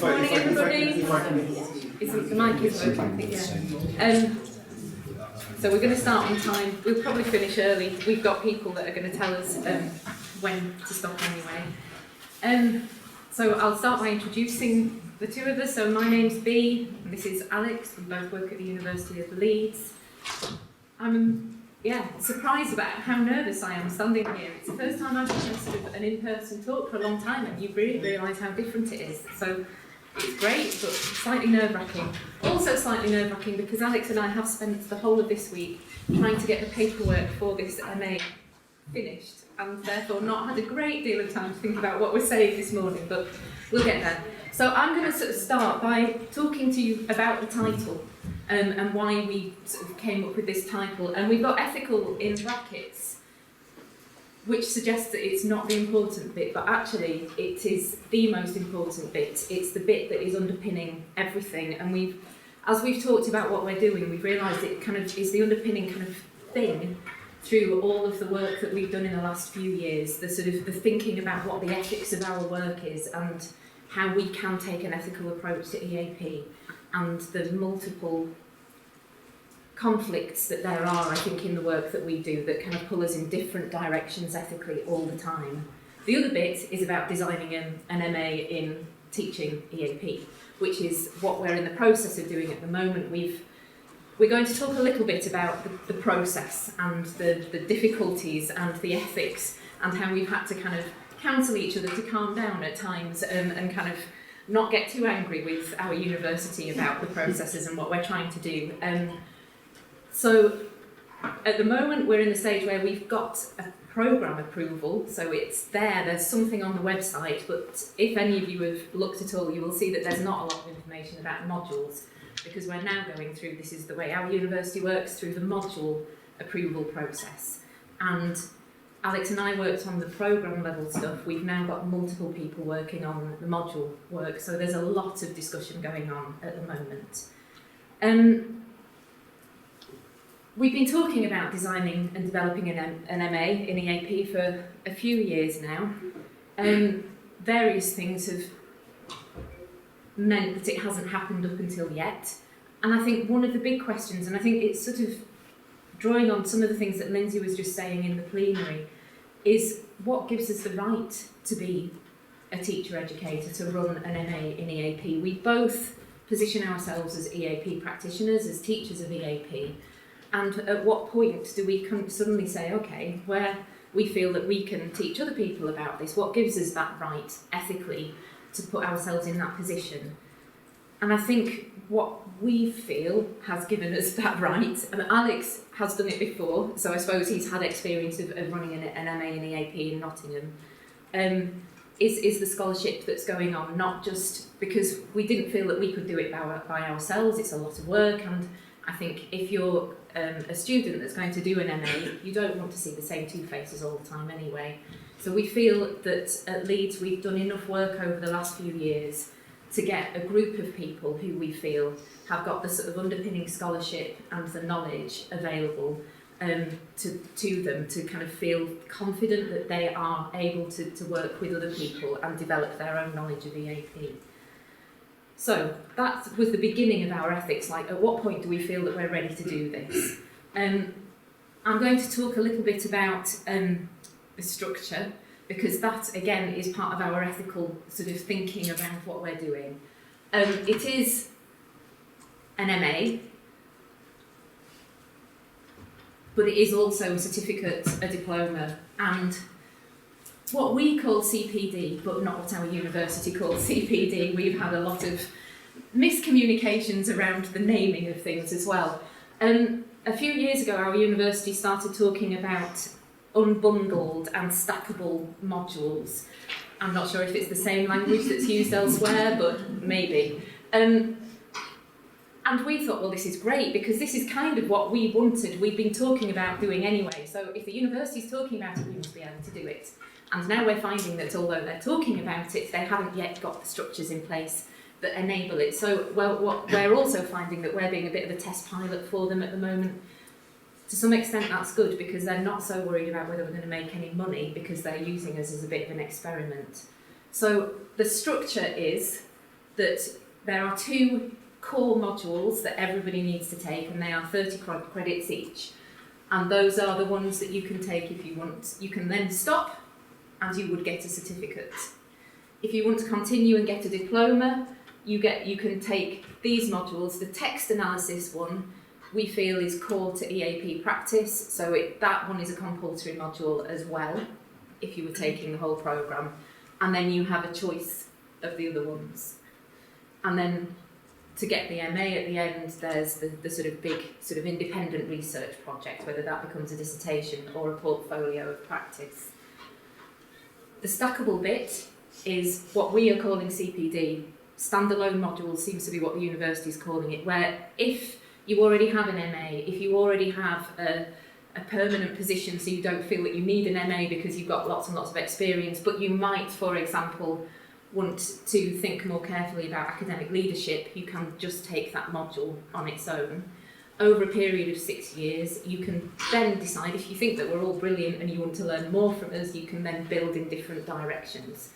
morning, everybody. The mic is working, yeah. So we're going to start on time. We'll probably finish early. We've got people that are going to tell us when to stop anyway. So I'll start by introducing the two of us. So my name's Bea, and this is Alex. We both work at the University of Leeds. I'm surprised about how nervous I am standing here. It's the first time I've done sort of an in-person talk for a long time, and you really realise how different it is. So it's great, but slightly nerve-wracking. Also slightly nerve-wracking because Alex and I have spent the whole of this week trying to get the paperwork for this MA finished, and therefore not had a great deal of time to think about what we're saying this morning, but we'll get there. So I'm going to sort of start by talking to you about the title and why we sort of came up with this title. And we've got ethical in brackets, which suggests that it's not the important bit, but actually it is the most important bit. It's the bit that is underpinning everything. And as we've talked about what we're doing, we've realised it kind of is the underpinning kind of thing through all of the work that we've done in the last few years, the sort of the thinking about what the ethics of our work is and how we can take an ethical approach to EAP, and the multiple conflicts that there are, I think, in the work that we do that kind of pull us in different directions ethically all the time. The other bit is about designing an MA in teaching EAP, which is what we're in the process of doing at the moment. We're going to talk a little bit about the process and the difficulties and the ethics and how we've had to kind of counsel each other to calm down at times and kind of not get too angry with our university about the processes and what we're trying to do. So at the moment we're in the stage where we've got a programme approval, so it's there's something on the website, but if any of you have looked at all, you will see that there's not a lot of information about modules, because we're now going through, this is the way our university works, through the module approval process. And Alex and I worked on the programme level stuff. We've now got multiple people working on the module work, so there's a lot of discussion going on at the moment. We've been talking about designing and developing an MA in EAP for a few years now. Various things have meant that it hasn't happened up until yet. And I think one of the big questions, and I think it's sort of drawing on some of the things that Lindsay was just saying in the plenary, is what gives us the right to be a teacher educator, to run an MA in EAP. We both position ourselves as EAP practitioners, as teachers of EAP, and at what point do we suddenly say, okay, where we feel that we can teach other people about this, what gives us that right ethically to put ourselves in that position? And I think what we feel has given us that right, and Alex has done it before, so I suppose he's had experience of running an MA in EAP in Nottingham, is the scholarship that's going on, not just because we didn't feel that we could do it by ourselves. It's a lot of work, and I think if you're a student that's going to do an MA, you don't want to see the same two faces all the time anyway. So we feel that at Leeds we've done enough work over the last few years to get a group of people who we feel have got the sort of underpinning scholarship and the knowledge available to them to kind of feel confident that they are able to work with other people and develop their own knowledge of EAP. So that was the beginning of our ethics, like at what point do we feel that we're ready to do this? I'm going to talk a little bit about the structure, because that again is part of our ethical sort of thinking around what we're doing. It is an MA, but it is also a certificate, a diploma, and what we call CPD, but not what our university calls CPD. We've had a lot of miscommunications around the naming of things as well. A few years ago, our university started talking about unbundled and stackable modules. I'm not sure if it's the same language that's used elsewhere, but maybe. And we thought, well, this is great, because this is kind of what we wanted. We've been talking about doing anyway, so if the university's talking about it, we must be able to do it. And now we're finding that although they're talking about it, they haven't yet got the structures in place that enable it. So what we're also finding that we're being a bit of a test pilot for them at the moment. To some extent that's good, because they're not so worried about whether we're going to make any money, because they're using us as a bit of an experiment. So the structure is that there are 2 core modules that everybody needs to take, and they are 30 credits each. And those are the ones that you can take if you want. You can then stop and you would get a certificate. If you want to continue and get a diploma, you can take these modules. The text analysis one we feel is core to EAP practice, so that one is a compulsory module as well if you were taking the whole programme. And then you have a choice of the other ones. And then to get the MA at the end, there's the sort of big sort of independent research project, whether that becomes a dissertation or a portfolio of practice. The stackable bit is what we are calling CPD. Standalone modules seems to be what the university is calling it, where if you already have an MA, if you already have a permanent position, so you don't feel that you need an MA because you've got lots and lots of experience, but you might, for example, want to think more carefully about academic leadership, you can just take that module on its own. Over a period of 6 years, you can then decide, if you think that we're all brilliant and you want to learn more from us, you can then build in different directions.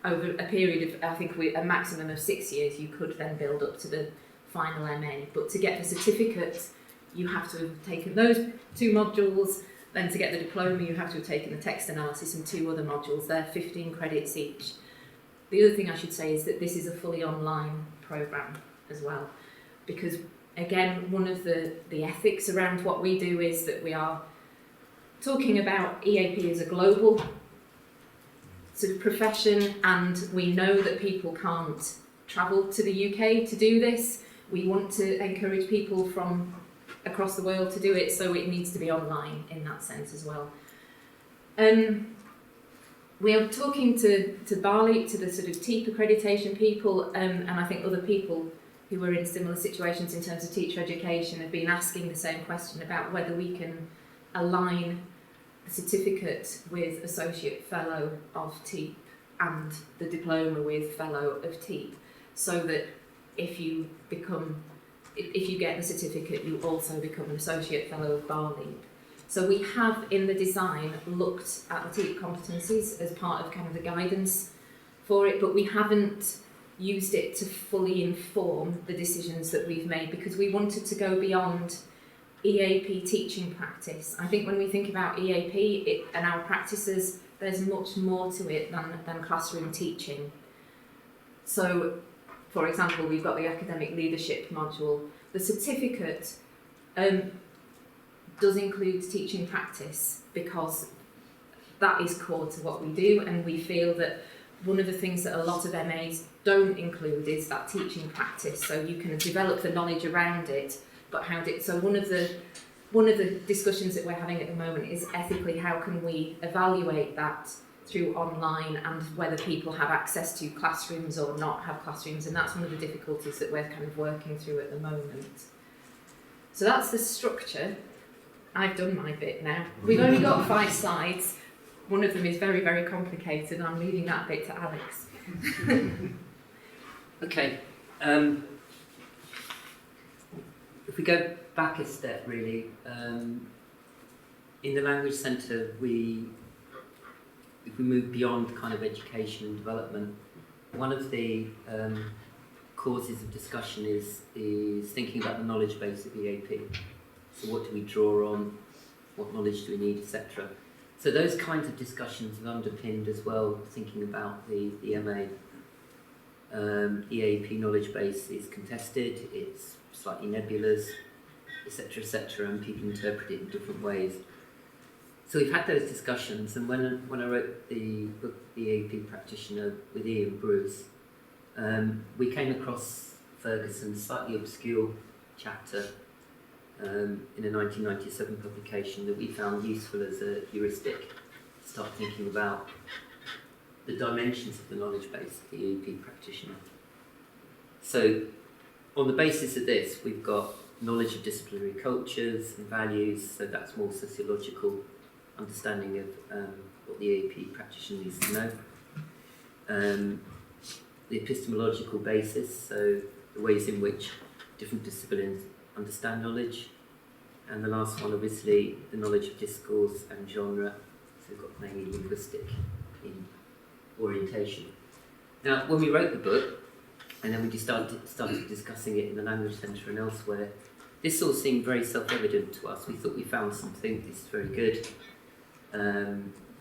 Over a period of, I think a maximum of 6 years, you could then build up to the final MA. But to get the certificate, you have to have taken those 2 modules. Then to get the diploma, you have to have taken the text analysis and 2 other modules. They're 15 credits each. The other thing I should say is that this is a fully online programme as well, because again, one of the ethics around what we do is that we are talking about EAP as a global sort of profession, and we know that people can't travel to the UK to do this. We want to encourage people from across the world to do it, so it needs to be online in that sense as well. We are talking to Bali, to the sort of TEAP accreditation people, and I think other people who are in similar situations in terms of teacher education have been asking the same question about whether we can align the certificate with Associate Fellow of TEAP and the diploma with Fellow of TEAP, so that if you get the certificate, you also become an Associate Fellow of Bali. So we have in the design looked at the TEAP competencies as part of kind of the guidance for it, but we haven't used it to fully inform the decisions that we've made, because we wanted to go beyond EAP teaching practice. I think when we think about EAP and our practices, there's much more to it than classroom teaching. So, for example, we've got the academic leadership module. The certificate does include teaching practice, because that is core to what we do, and we feel that one of the things that a lot of MAs don't include is that teaching practice. So you can develop the knowledge around it, but so one of the discussions that we're having at the moment is ethically how can we evaluate that through online, and whether people have access to classrooms or not have classrooms, and that's one of the difficulties that we're kind of working through at the moment. So that's the structure. I've done my bit now. We've only got 5 slides. One of them is very, very complicated, and I'm leaving that bit to Alex. Okay. If we go back a step, really, in the Language Centre, if we move beyond kind of education and development, one of the causes of discussion is thinking about the knowledge base of EAP. So what do we draw on? What knowledge do we need, etc. So those kinds of discussions have underpinned as well thinking about the MA. EAP knowledge base is contested, it's slightly nebulous, etc., and people interpret it in different ways. So we've had those discussions, and when I wrote the book EAP Practitioner with Ian Bruce, we came across Ferguson's slightly obscure chapter in a 1997 publication that we found useful as a heuristic to start thinking about the dimensions of the knowledge base of the EAP practitioner. So on the basis of this, we've got knowledge of disciplinary cultures and values, so that's more sociological understanding of what the EAP practitioner needs to know. The epistemological basis, so the ways in which different disciplines understand knowledge. And the last one, obviously, the knowledge of discourse and genre, so we've got mainly linguistic in orientation. Now, when we wrote the book, And then we just started discussing it in the language centre and elsewhere. This all seemed very self-evident to us. We thought we found something, this is very good.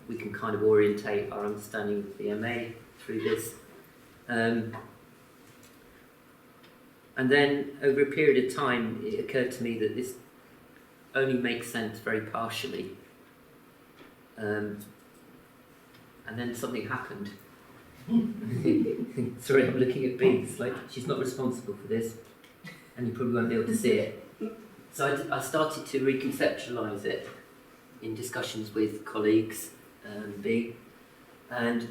We can kind of orientate our understanding of the MA through this. And then over a period of time, it occurred to me that this only makes sense very partially. And then something happened. Sorry, I'm looking at B. It's like she's not responsible for this, and you probably won't be able to see it. So I started to reconceptualise it in discussions with colleagues, B. And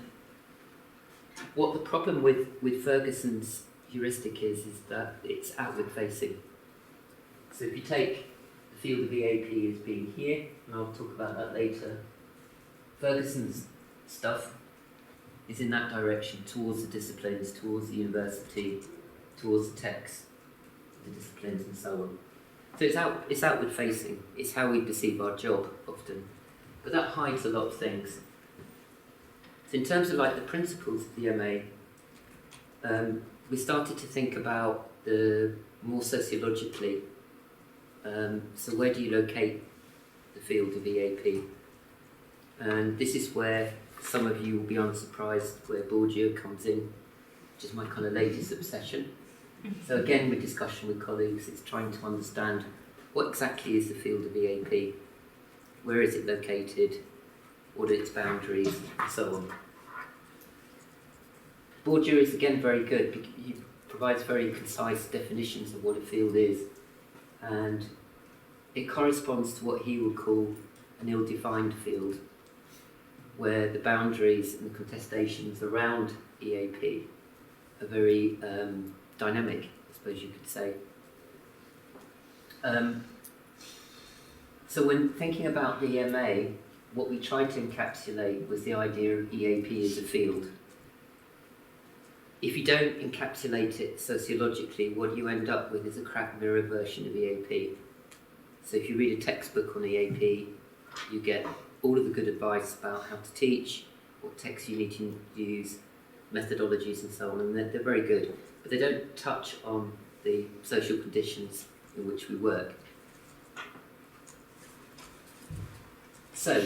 what the problem with Ferguson's heuristic is that it's outward facing. So if you take the field of EAP as being here, and I'll talk about that later, Ferguson's stuff is in that direction, towards the disciplines, towards the university, towards the text, the disciplines and so on. So it's outward facing, it's how we perceive our job often. But that hides a lot of things. So in terms of like the principles of the MA, we started to think about the more sociologically. So where do you locate the field of EAP? And this is where some of you will be unsurprised where Boardgio comes in, which is my kind of latest obsession. So again, with discussion with colleagues, it's trying to understand what exactly is the field of EAP, where is it located, what are its boundaries, and so on. Boardgio is again very good because he provides very concise definitions of what a field is, and it corresponds to what he would call an ill-defined field, where the boundaries and the contestations around EAP are very dynamic, I suppose you could say. So when thinking about the MA, what we tried to encapsulate was the idea of EAP as a field. If you don't encapsulate it sociologically, what you end up with is a crack mirror version of EAP. So if you read a textbook on EAP, you get all of the good advice about how to teach, what texts you need to use, methodologies and so on, and they're very good. But they don't touch on the social conditions in which we work. So,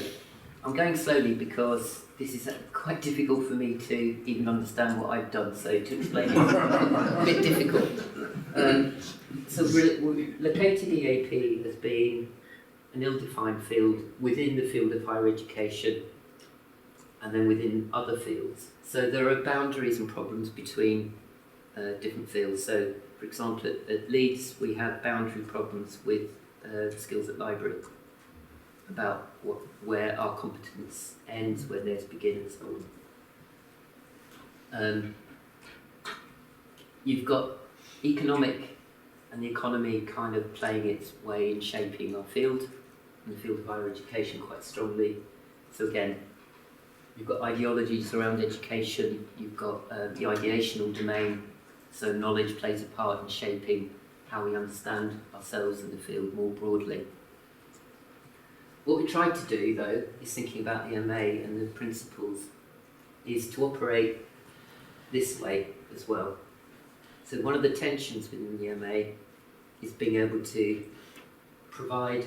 I'm going slowly because this is quite difficult for me to even understand what I've done, so to explain it is a bit difficult. So we located EAP as being an ill-defined field within the field of higher education and then within other fields. So there are boundaries and problems between different fields. So, for example, at Leeds we have boundary problems with skills at library, about where our competence ends, where theirs begins, and so on. You've got economic and the economy kind of playing its way in shaping our field, and the field of higher education quite strongly. So again, you've got ideologies around education, you've got the ideational domain, so knowledge plays a part in shaping how we understand ourselves and the field more broadly. What we tried to do, though, is thinking about the MA and the principles, is to operate this way as well. So one of the tensions within the MA is being able to provide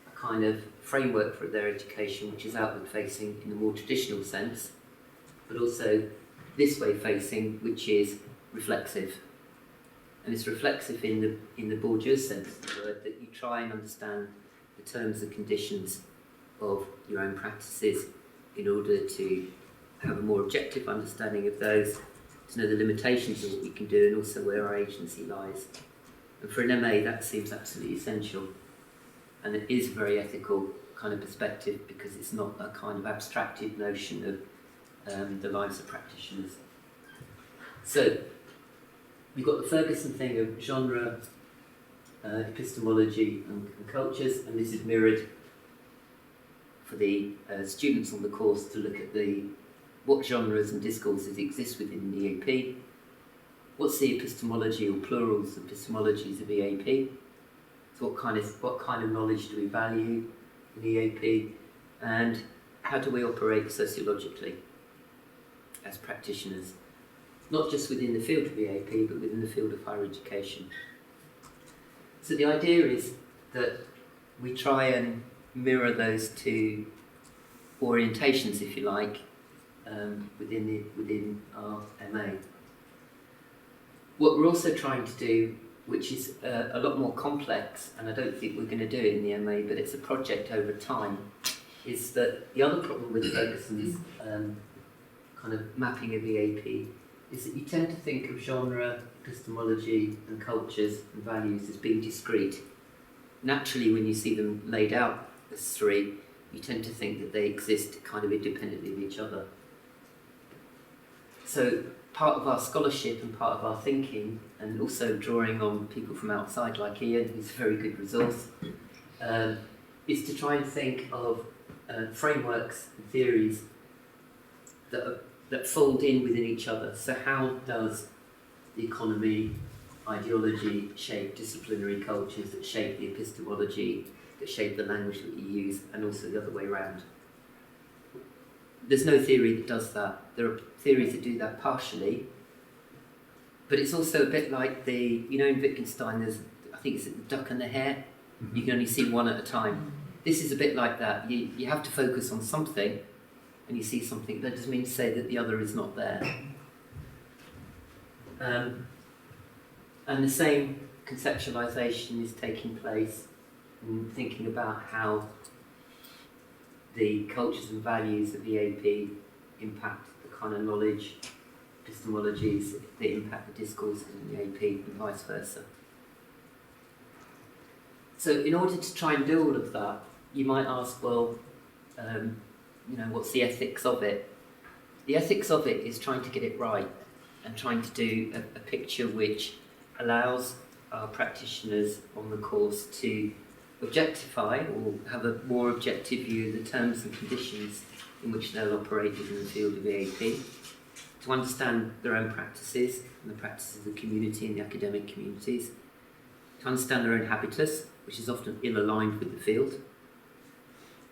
a kind of framework for their education which is outward facing in the more traditional sense, but also this way facing, which is reflexive. And it's reflexive in the Bourdieu sense of the word, that you try and understand the terms and conditions of your own practices in order to have a more objective understanding of those, to know the limitations of what we can do and also where our agency lies. And for an MA that seems absolutely essential, and it is a very ethical kind of perspective because it's not a kind of abstracted notion of the lives of practitioners. So we've got the Ferguson thing of genre, epistemology and cultures, and this is mirrored for the students on the course to look at what genres and discourses exist within the EAP, what's the epistemology or plurals of epistemologies of EAP, so what kind of knowledge do we value in EAP, and how do we operate sociologically as practitioners. not just within the field of EAP, but within the field of higher education. So the idea is that we try and mirror those two orientations, if you like, within our MA. What we're also trying to do, which is a lot more complex, and I don't think we're going to do it in the MA, but it's a project over time, is that the other problem with Ferguson's kind of mapping of EAP is that you tend to think of genre, epistemology and cultures and values as being discrete. Naturally, when you see them laid out as three, you tend to think that they exist kind of independently of each other. So part of our scholarship and part of our thinking, and also drawing on people from outside like Ian, who's a very good resource, is to try and think of frameworks and theories that fold in within each other. So how does the economy, ideology shape disciplinary cultures that shape the epistemology, that shape the language that you use, and also the other way around? There's no theory that does that. There are theories that do that partially, but it's also a bit like in Wittgenstein, there's, I think it's the duck and the hare. You can only see one at a time. This is a bit like that. You have to focus on something, and you see something. That doesn't mean to say that the other is not there. And the same conceptualization is taking place in thinking about how the cultures and values of EAP impact the kind of knowledge, epistemologies that impact the discourse in EAP and vice versa. So in order to try and do all of that, you might ask, well, what's the ethics of it? The ethics of it is trying to get it right and trying to do a picture which allows our practitioners on the course to objectify or have a more objective view of the terms and conditions in which they'll operate within the field of EAP, to understand their own practices and the practices of the community and the academic communities, to understand their own habitus, which is often ill-aligned with the field,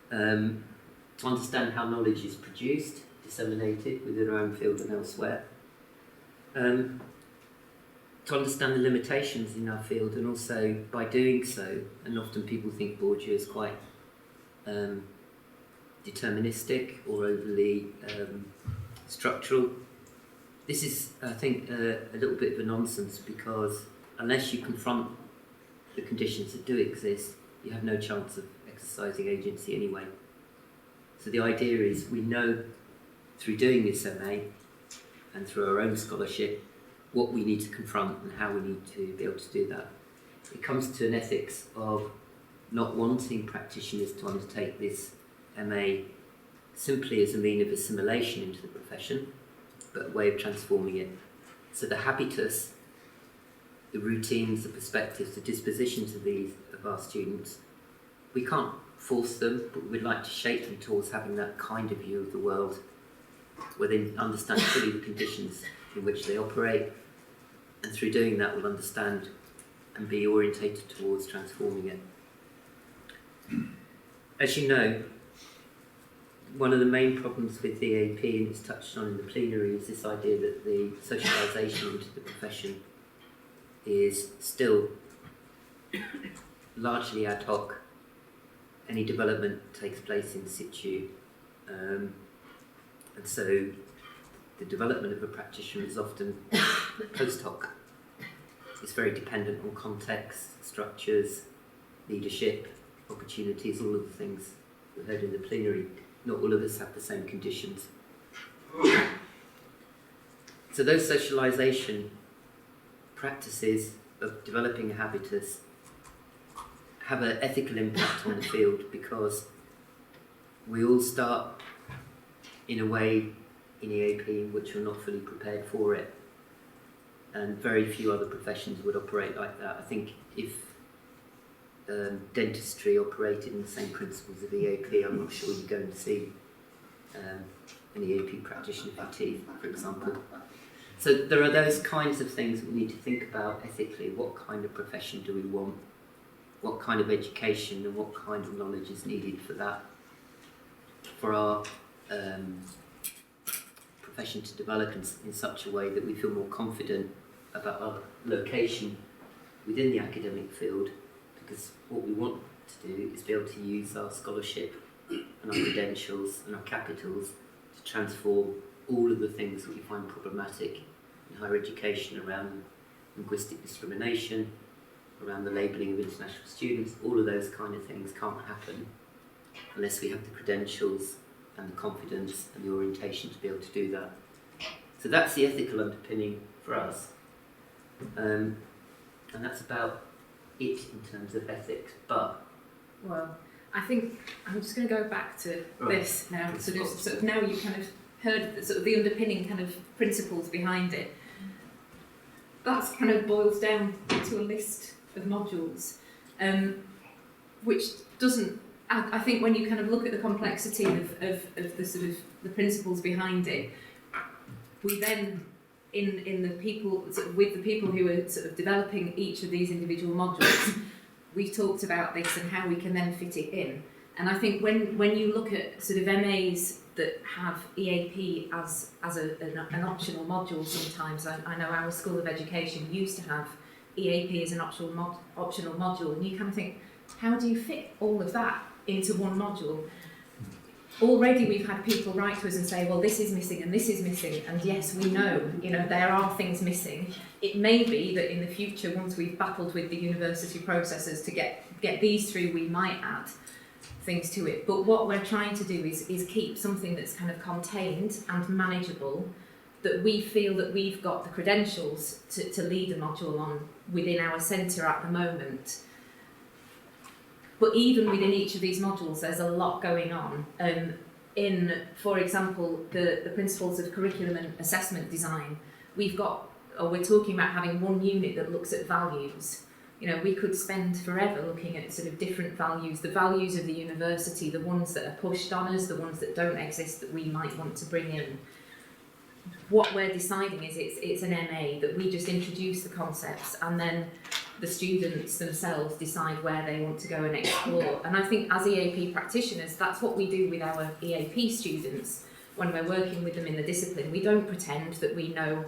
to understand how knowledge is produced, disseminated within our own field and elsewhere, to understand the limitations in our field, and also by doing so, and often people think Boardgio is quite deterministic or overly structural. This is, I think, a little bit of a nonsense, because unless you confront the conditions that do exist, you have no chance of exercising agency anyway. So the idea is we know through doing this MA and through our own scholarship what we need to confront and how we need to be able to do that. It comes to an ethics of not wanting practitioners to undertake this MA simply as a mean of assimilation into the profession, but a way of transforming it. So the habitus, the routines, the perspectives, the dispositions of our students, we can't force them, but we'd like to shape them towards having that kind of view of the world, where they understand fully the conditions in which they operate, and through doing that we'll understand and be orientated towards transforming it. As you know, one of the main problems with the EAP, and it's touched on in the plenary, is this idea that the socialisation into the profession is still largely ad hoc. Any development takes place in situ, and so the development of a practitioner is often post hoc. It's very dependent on context, structures, leadership, opportunities, all of the things we heard in the plenary. Not all of us have the same conditions. So those socialisation practices of developing a habitus have an ethical impact on the field, because we all start in a way in EAP in which we're not fully prepared for it, and very few other professions would operate like that. I think if dentistry operated in the same principles of EAP, I'm not sure you're going to see an EAP practitioner for teeth, for example. So there are those kinds of things that we need to think about ethically. What kind of profession do we want? What kind of education and what kind of knowledge is needed for that, for our profession to develop in such a way that we feel more confident about our location within the academic field, because what we want to do is be able to use our scholarship and our credentials and our capitals to transform all of the things that we find problematic in higher education around linguistic discrimination, around the labelling of international students. All of those kind of things can't happen unless we have the credentials and the confidence and the orientation to be able to do that. So that's the ethical underpinning for us. And that's about it in terms of ethics. But well, I think I'm just going to go back to this now. Sort of now you've kind of heard sort of the underpinning kind of principles behind it. That's kind of boils down to a list of modules, which doesn't. I think when you kind of look at the complexity of the sort of the principles behind it, we then in the people sort of with the people who are sort of developing each of these individual modules, we've talked about this and how we can then fit it in. And I think when you look at sort of MAs that have EAP as an optional module sometimes, I know our School of Education used to have EAP as an optional module, and you kind of think, how do you fit all of that into one module? Already we've had people write to us and say, well, this is missing and this is missing, and yes, we know, there are things missing. It may be that in the future, once we've battled with the university processors to get these through, we might add things to it. But what we're trying to do is keep something that's kind of contained and manageable, that we feel that we've got the credentials to lead a module on within our centre at the moment. But even within each of these modules, there's a lot going on. In, for example, the principles of curriculum and assessment design, we're talking about having one unit that looks at values. We could spend forever looking at sort of different values, the values of the university, the ones that are pushed on us, the ones that don't exist that we might want to bring in. What we're deciding is it's an MA that we just introduce the concepts, and then the students themselves decide where they want to go and explore. And I think as EAP practitioners, that's what we do with our EAP students when we're working with them in the discipline. We don't pretend that we know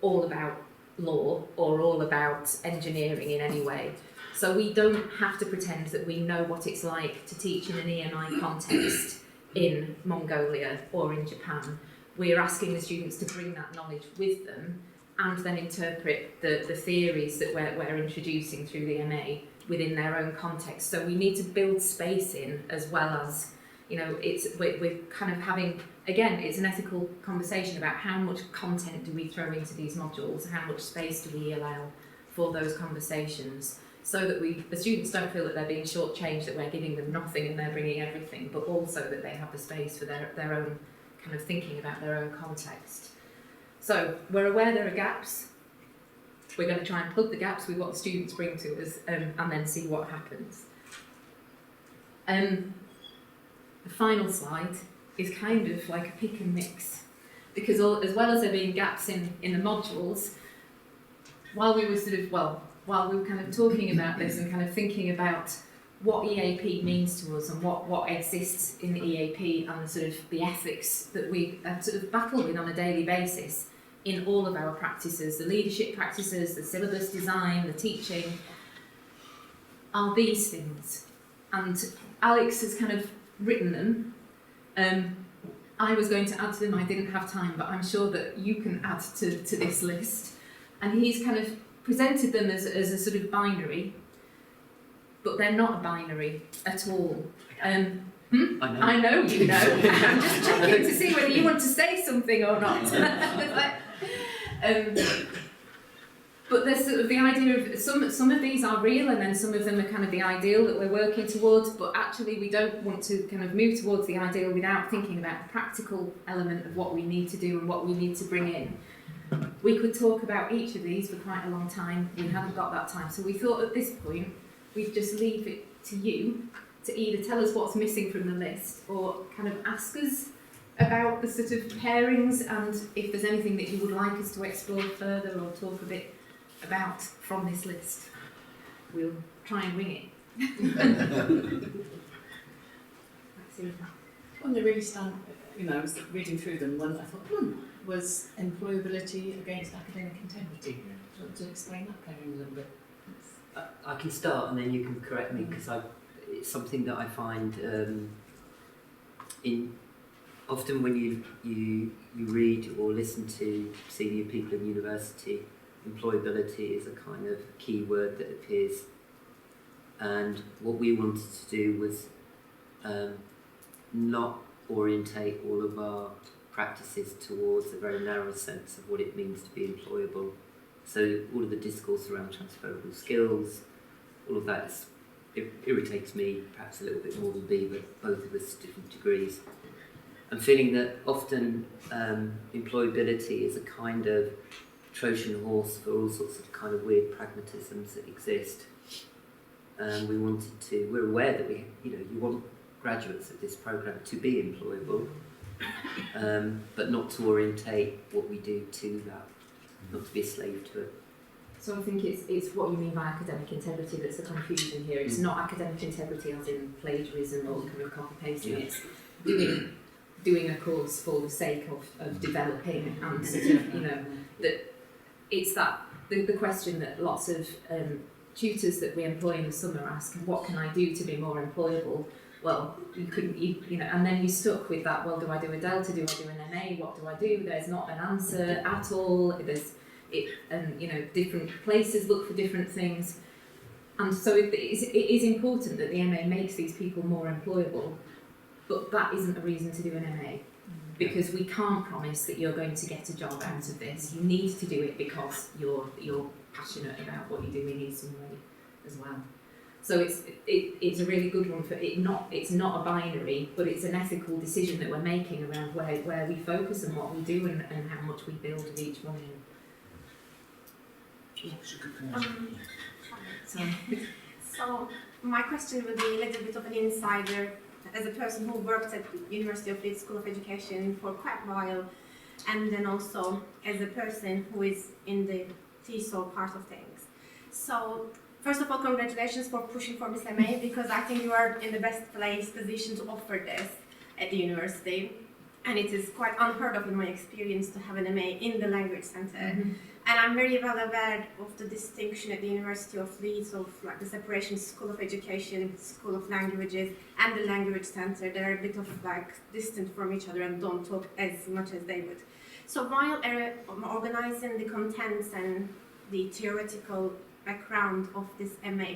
all about law or all about engineering in any way. So we don't have to pretend that we know what it's like to teach in an EMI context in Mongolia or in Japan. We're asking the students to bring that knowledge with them and then interpret the theories that we're introducing through the MA within their own context. So we need to build space in, as well as, we're kind of having, again, it's an ethical conversation about how much content do we throw into these modules, how much space do we allow for those conversations, so that the students don't feel that they're being shortchanged, that we're giving them nothing and they're bringing everything, but also that they have the space for their own kind of thinking about their own context. So we're aware there are gaps. We're going to try and plug the gaps with what the students bring to us, and then see what happens. The final slide is kind of like a pick and mix, because as well as there being gaps in the modules, while we were kind of talking about this and kind of thinking about what EAP means to us and what exists in the EAP and the sort of the ethics that we sort of battle with on a daily basis in all of our practices, the leadership practices, the syllabus design, the teaching, are these things. And Alex has kind of written them. I was going to add to them, I didn't have time, but I'm sure that you can add to this list. And he's kind of presented them as a sort of binary, but they're not a binary at all. I know you know. I'm just checking to see whether you want to say something or not. But there's sort of the idea of some of these are real, and then some of them are kind of the ideal that we're working towards, but actually we don't want to kind of move towards the ideal without thinking about the practical element of what we need to do and what we need to bring in. We could talk about each of these for quite a long time. We haven't got that time, so we thought at this point we'd just leave it to you to either tell us what's missing from the list or kind of ask us about the sort of pairings, and if there's anything that you would like us to explore further or talk a bit about from this list. We'll try and wing it. When they really stand, I was reading through them, when I thought, was employability against academic integrity. Do you want to explain that, Karen, a little bit? I can start and then you can correct me, because it's something that I find often when you read or listen to senior people in university, employability is a kind of key word that appears. And what we wanted to do was not orientate all of our practices towards a very narrow sense of what it means to be employable. So all of the discourse around transferable skills, all of that irritates me perhaps a little bit more than B, but both of us to different degrees. I'm feeling that often employability is a kind of Trojan horse for all sorts of kind of weird pragmatisms that exist. We're aware that you want graduates of this programme to be employable, but not to orientate what we do to that, not to be a slave to it. So I think it's what you mean by academic integrity that's the confusion here. It's not academic integrity as in plagiarism or kind of copy pasting. Yeah. It's doing a course for the sake of developing and sort of, that it's that the question that lots of tutors that we employ in the summer ask, what can I do to be more employable? Well, and then you're stuck with that, well, do I do a Delta, do I do an MA, what do I do? There's not an answer at all. Different places look for different things. And so it is important that the MA makes these people more employable, but that isn't a reason to do an MA. Because we can't promise that you're going to get a job out of this. You need to do it because you're passionate about what you're doing in some way as well. So it's a really good one for it. It's not a binary, but it's an ethical decision that we're making around where we focus and what we do and how much we build with each one. So my question would be a little bit of an insider. As a person who worked at the University of Leeds School of Education for quite a while, and then also as a person who is in the TESOL part of things. So first of all, congratulations for pushing for this MA, because I think you are in the best position to offer this at the university. And it is quite unheard of in my experience to have an MA in the language centre. Mm-hmm. And I'm very well aware of the distinction at the University of Leeds of like the separation School of Education, School of Languages, and the Language Centre. They're a bit of like distant from each other and don't talk as much as they would. So while organising the contents and the theoretical background of this MA,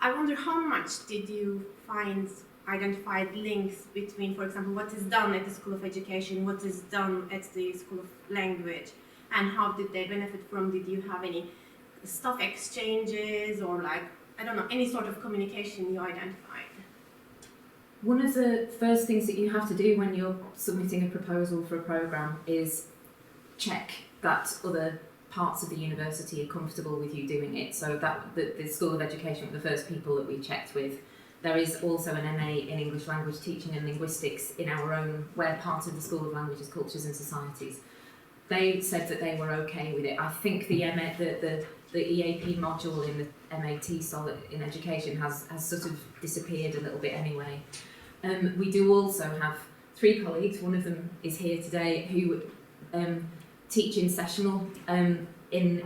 I wonder how much did you find identified links between, for example, what is done at the School of Education, what is done at the School of Language, and how did they benefit from? Did you have any staff exchanges or any sort of communication you identified? One of the first things that you have to do when you're submitting a proposal for a programme is check that other parts of the university are comfortable with you doing it. So that the School of Education were the first people that we checked with. There is also an MA in English Language Teaching and Linguistics in our own, we're part of the School of Languages, Cultures and Societies. They said that they were okay with it. I think the EAP module in the MA TESOL in education has sort of disappeared a little bit anyway. We do also have 3 colleagues, one of them is here today, who teach in sessional in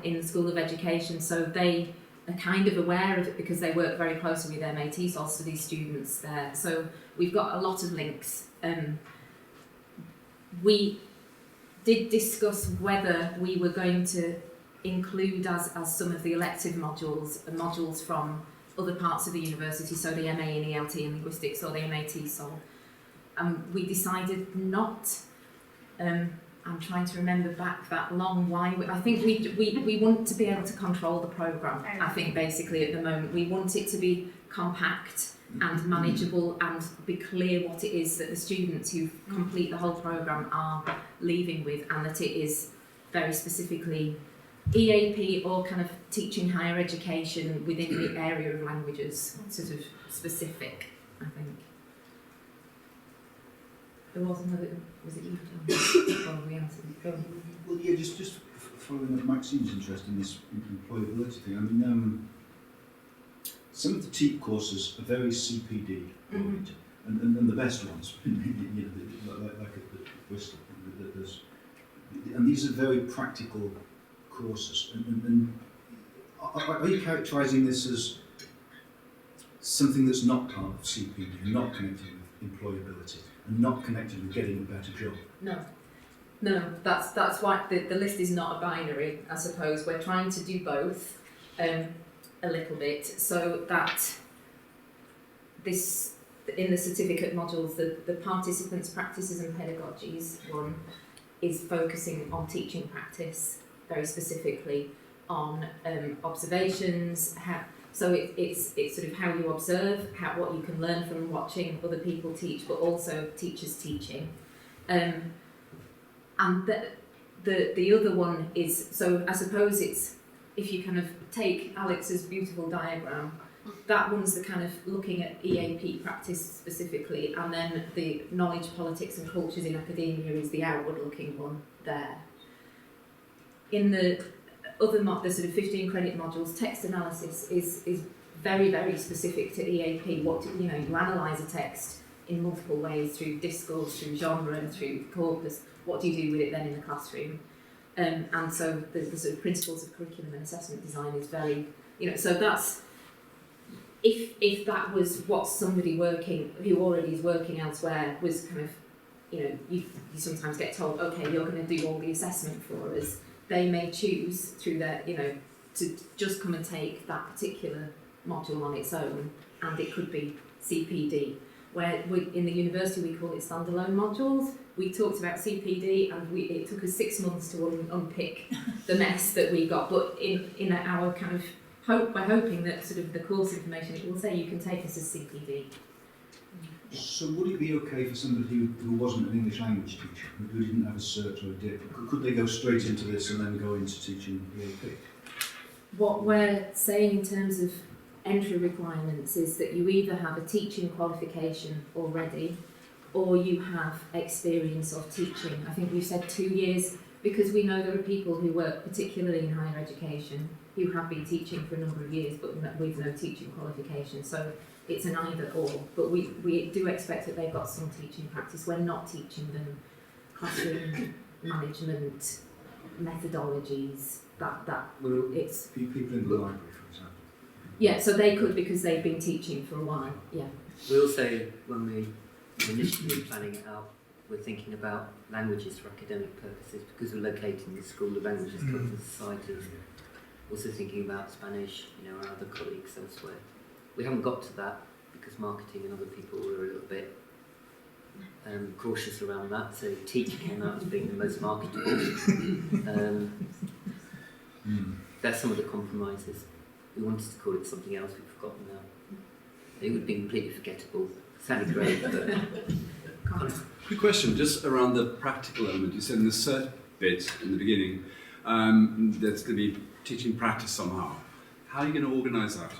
the School of Education, so they are kind of aware of it because they work very closely with MA TESOL studies students there. So we've got a lot of links. We did discuss whether we were going to include as some of the elective modules from other parts of the university, so the MA in ELT and Linguistics or the MA TESOL. We decided not. I'm trying to remember back that long why. I think we want to be able to control the programme. I think basically at the moment we want it to be compact and manageable and be clear what it is that the students who complete the whole programme are leaving with, and that it is very specifically EAP or kind of teaching higher education within the area of languages, sort of specific, I think. There was another, was it you, John? Or we answered it? Well, yeah, just following up Maxine's interest in this employability thing. I mean, some of the TEAP courses are very CPD oriented, and the best ones, like at Bristol, there's and these are very practical courses. And are you characterising this as something that's not part of CPD, and not connected with employability, and not connected with getting a better job? No, that's why the list is not a binary, I suppose. We're trying to do both a little bit, so that this, in the certificate modules, the participants' practices and pedagogies one is focusing on teaching practice, very specifically on observations, so it's sort of how you observe, what you can learn from watching other people teach, but also teachers teaching. And the other one is, so I suppose it's, if you kind of take Alex's beautiful diagram, that one's the kind of looking at EAP practice specifically, and then the knowledge, politics and cultures in academia is the outward looking one there. In the other the sort of 15 credit modules, text analysis is very, very specific to EAP. You analyse a text in multiple ways, through discourse, through genre and through corpus. What do you do with it then in the classroom? And so the sort of principles of curriculum and assessment design is very, so that's, if that was what somebody who already is working elsewhere was kind of, you sometimes get told, okay, you're going to do all the assessment for us. They may choose through their, to just come and take that particular module on its own, and it could be CPD. Where in the university we call it standalone modules. We talked about CPD, and it took us 6 months to unpick the mess that we got. But in our kind of hope, we're hoping that sort of the course information, it will say you can take us as CPD. So would it be okay for somebody who wasn't an English language teacher, who didn't have a cert or a dip, could they go straight into this and then go into teaching EAP? What we're saying in terms of entry requirements is that you either have a teaching qualification already, or you have experience of teaching. I think we've said 2 years, because we know there are people who work particularly in higher education who have been teaching for a number of years but with no teaching qualification. So it's an either or, but we do expect that they've got some teaching practice. We're not teaching them classroom management methodologies, it's people in the library, for example. Yeah, so they could, because they've been teaching for a while. Yeah. We also, when we initially planning it out, we're thinking about languages for academic purposes, because we're located in the School of Languages, Culture and Societies. Also thinking about Spanish, our other colleagues elsewhere. We haven't got to that because marketing and other people were a little bit cautious around that, so teaching came out as being the most marketable. That's some of the compromises. We wanted to call it something else, we've forgotten now. It would be completely forgettable. Sounded great, but... Quick question, just around the practical element. You said in the cert bit in the beginning, that's going to be teaching practice somehow. How are you going to organise that?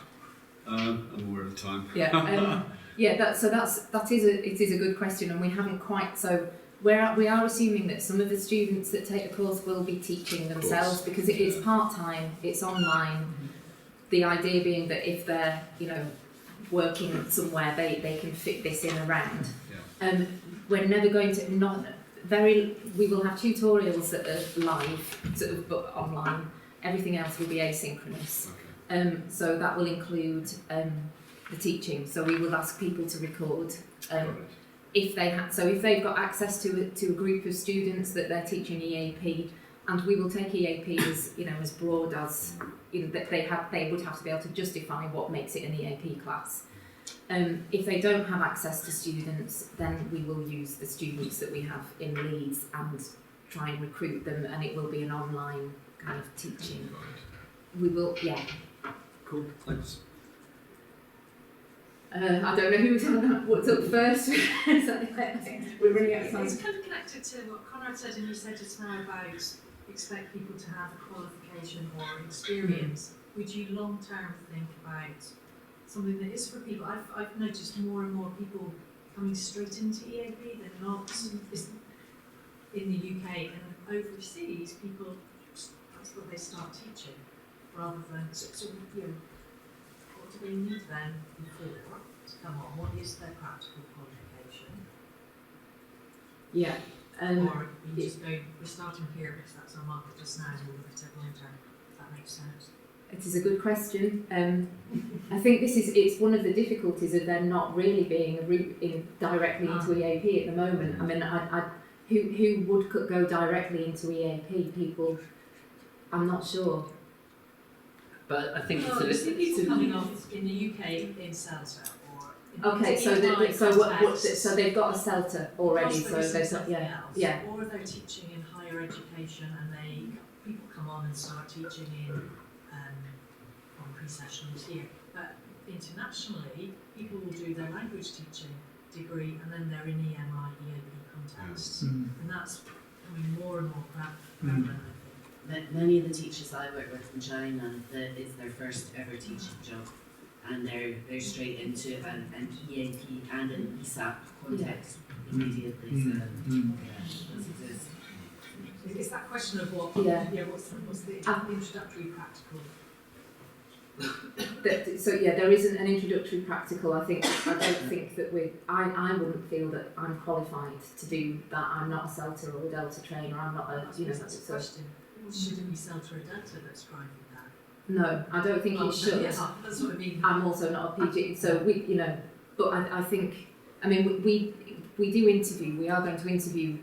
I'm aware of the time. Yeah, it is a good question, and we haven't quite. So we are assuming that some of the students that take the course will be teaching themselves, because it is part-time, it's online. The idea being that if they're working somewhere, they can fit this in around. Yeah. We're never going to we will have tutorials that are live, sort of, but online. Everything else will be asynchronous. Okay. So that will include the teaching. So we will ask people to record if they've got access to a group of students that they're teaching EAP, and we will take EAP as as broad as that they would have to be able to justify what makes it an EAP class. If they don't have access to students, then we will use the students that we have in Leeds and try and recruit them, and it will be an online kind of teaching. We will, yeah. Cool, thanks. I don't know what's up first. We're running out of time. It's kind of connected to what Conrad said, and you said just now about expect people to have a qualification or experience. Would you long term think about something that is for people? I've noticed more and more people coming straight into EAP than not in the UK, and overseas people that's what they start teaching rather than what do they need then before to come on? What is their practical qualification? Yeah. Or you just go, we're starting here because that's our market just now, and we'll look at it long term, if that makes sense. It is a good question. I think it's one of the difficulties of there not really being a route directly into EAP at the moment. I mean, who would go directly into EAP? People, I'm not sure. But I think Well, it's a you see little. people coming off in the UK in CELTA or in Okay, so so they've got a CELTA already, so they've got yeah. Or they're teaching in higher education and people come on and start teaching in on pre-sessionals here. But internationally, people will do their language teaching degree and then they're in EMI, EAP contexts. And that's becoming more and more prevalent, I think. Many of the teachers I work with in China, it's their first ever teaching job, and they're straight into an EAP and an ESAP context immediately. So this exists. It's that question of what, what's the introductory practical? There isn't an introductory practical. I don't think that I wouldn't feel that I'm qualified to do that. I'm not a CELTA or a Delta trainer. I'm not a That's a question. Should it be CELTA or Delta that's driving that? No, I don't think it should. Yeah, that's what I mean. I'm also not a PG, so but I think, I mean, we do interview. We are going to interview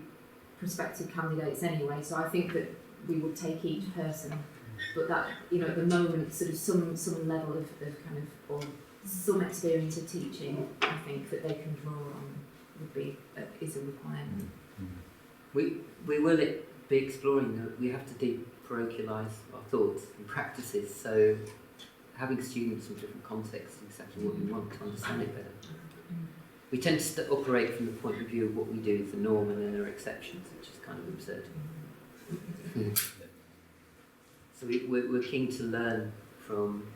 prospective candidates anyway. So I think that we would take each person. But that, at the moment, sort of some level of kind of, or some experience of teaching, I think that they can draw on is a requirement. We will be exploring that we have to deparochialise our thoughts and practices. So having students from different contexts is exactly what we want to understand it better. We tend to operate from the point of view of what we do is the norm, and then there are exceptions, which is kind of absurd. So we're keen to learn from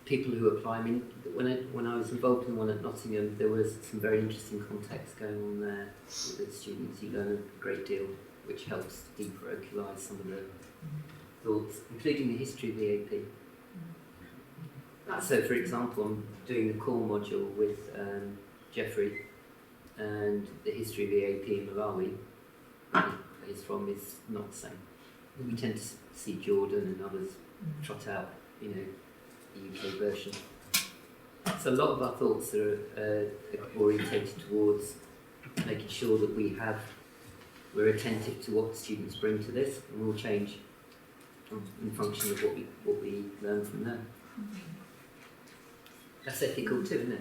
people who apply. I mean, when I was involved in one at Nottingham, there was some very interesting context going on there with the students. You learn a great deal, which helps deparochialise some of the thoughts, including the history of the AP. So, for example, I'm doing the core module with Jeffrey, and the history of the AP in Malawi is not the same. We tend to see Jordan and others trot out, the UK version. So a lot of our thoughts are orientated towards making sure that we're attentive to what students bring to this, and we'll change in function of what we learn from them. That's ethical too, isn't it?